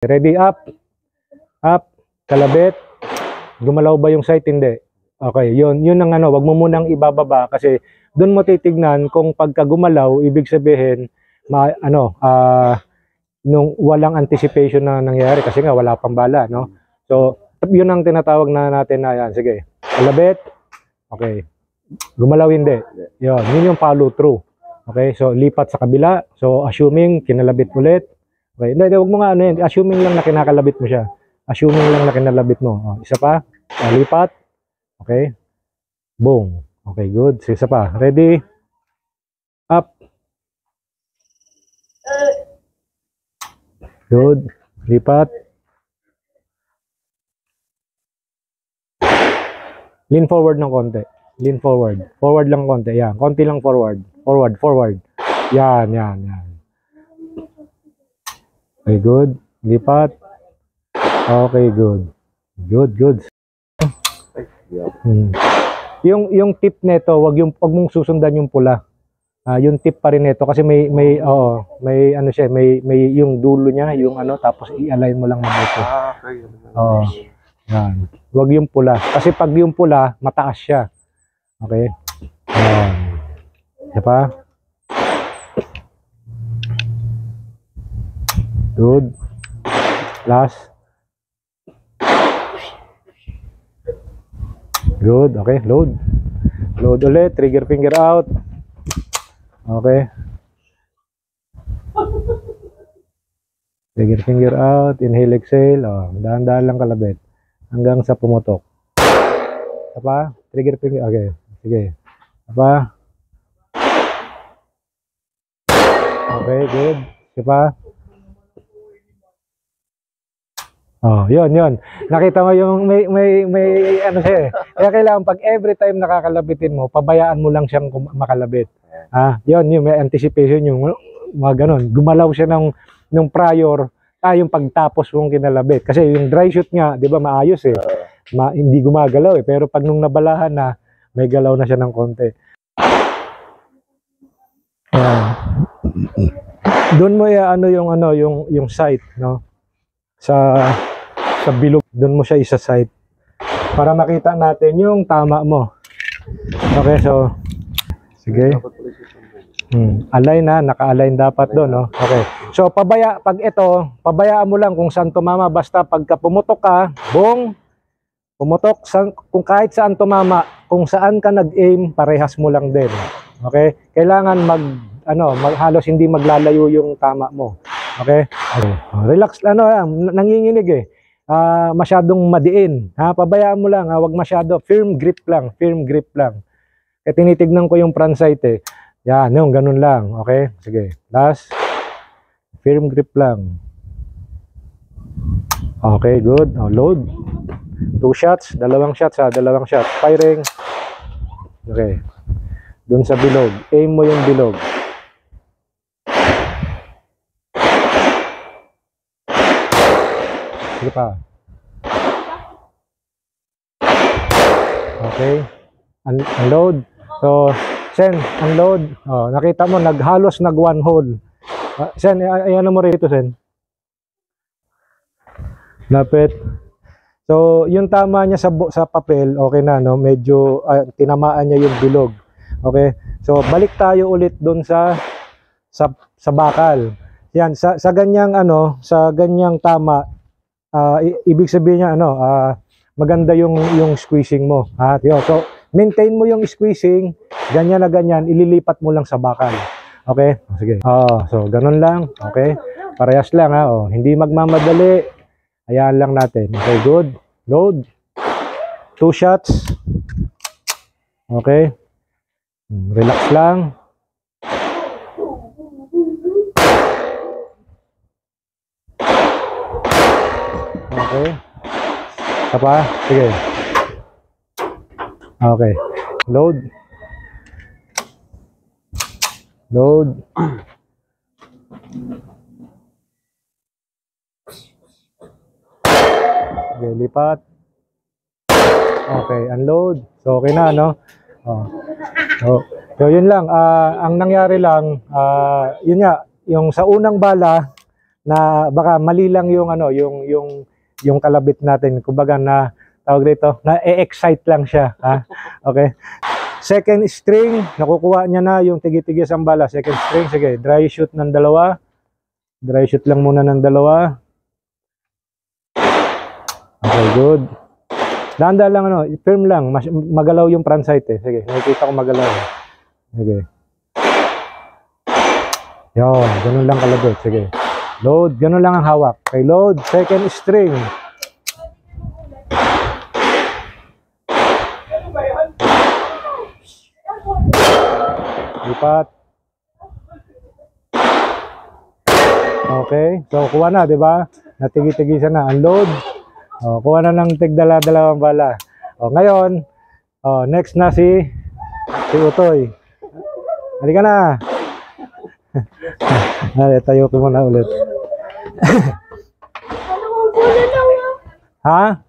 Ready, up. Up. Kalabit. Gumalaw ba yung sight? Hindi. Okay, yun ang ano, wag mo munang ibababa kasi doon mo titignan kung pagka gumalaw, ibig sabihin nung walang anticipation na nangyayari kasi nga wala pang bala, no? So, yun ang tinatawag na natin na yan. Sige. Kalabit. Okay. Gumalaw hindi. Yun yung follow through. Okay, so lipat sa kabila. So, assuming kinalabit ulit. Okay, hindi, wag mo nga ano yan. Assuming lang na kinakalabit mo siya. Assuming lang na kinalabit mo. Isa pa. Lipat. Okay. Boom. Okay, good. So, isa pa. Ready? Up. Good. Lipat. Lean forward ng konti. Lean forward. Forward lang konti. Yan. Konti lang forward. Forward. Yan. Okay, good. Lipat. Okay, good. Good. Yung tip nito, wag mong susundan yung pula. Yung tip pa rin nito kasi may ano siya, may yung dulo niya, yung ano, tapos i-align mo lang mabuti. Okay. Yan. Wag yung pula kasi pag yung pula, mataas siya. Okay? Diba? Good. Last. Good. Okay, load. Load ulit. Trigger finger out. Okay. Trigger finger out. Inhale, exhale. Dahan-dahan lang kalabit. Hanggang sa pumutok. Apa? Trigger finger. Okay. Sige. Apa? Okay, good. Apa? Yun. Nakita mo yung may ano siya eh. Kaya kailangan pag every time nakakalabitin mo, pabayaan mo lang siyang makalabit. Yun, may anticipation yung mga ganun. Gumalaw siya nung prior, yung pagtapos mong kinalabit. Kasi yung dry shoot nga, di ba, maayos eh. Hindi gumagalaw eh. Pero pag nung nabalahan na, may galaw na siya ng konti. Doon mo yung sight, no? Sa bilog, doon mo siya isa-sight para makita natin yung tama mo. Okay, so sige. Align na, naka-align dapat doon, no? Okay. So pag pabayaan mo lang kung saan tumama, basta pagka pumutok ka, boom, pumutok kung kahit saan tumama, kung saan ka nag-aim, parehas mo lang din. Okay? Kailangan halos hindi maglalayo yung tama mo. Okay? Relax, nanginginig eh. Masyadong madiin. Pabayaan mo lang, wag masyado. Firm grip lang. Kaya tinitignan ko yung front sight eh. Yan, ganun lang. Okay? Sige. Last. Firm grip lang. Okay, good. Load. 2 shots, dalawang shots. Firing. Okay. Dun sa bilog. Aim mo yung bilog. Sige pa. Okay. Unload. So, Sen, unload. Nakita mo, halos nag one hole. Sen, ayan mo rito, Sen. Lapit. So, yung tama niya sa papel, okay na, no? Medyo tinamaan niya yung bilog. Okay? So, balik tayo ulit doon sa bakal. Yan, sa ganyang tama, ibig sabihin niya maganda yung squeezing mo. So maintain mo yung squeezing, ganyan na ganyan, ililipat mo lang sa bakal. Okay? Sige. So ganun lang. Okay? Parehas lang hindi magmamadali. Hayaan lang natin. Okay, good. Load. 2 shots. Okay? Relax lang. Okay. Apa? Sige. Okay. Load. Okay, lipat. Okay, unload. So, okay na, no? So, yun lang. Ang nangyari lang, yun nga, yung sa unang bala, na baka mali lang yung ano, yung kalabit natin. Kumbaga na tawag dito, na e-excite lang siya, ha? Okay. Second string, nakukuha niya na yung tigi-tigis ang bala. Second string, sige, dry shoot ng dalawa. Dry shoot lang muna ng dalawa. Okay, good. Danda lang ano, firm lang, magalaw yung front sight eh. Sige, nakikita ko magalaw. Sige. Yun, ganun lang kalabit. Sige. Load, ganun lang ang hawak. Okay, load, second string. Lipat. Okay, so kuha na, di ba? Natigi-tigisan na. Unload. O, kuha na ng tigdala-dalawang bala. O, ngayon, next na si Utoy. Halika na. Tayo ko muna ulit. Ha?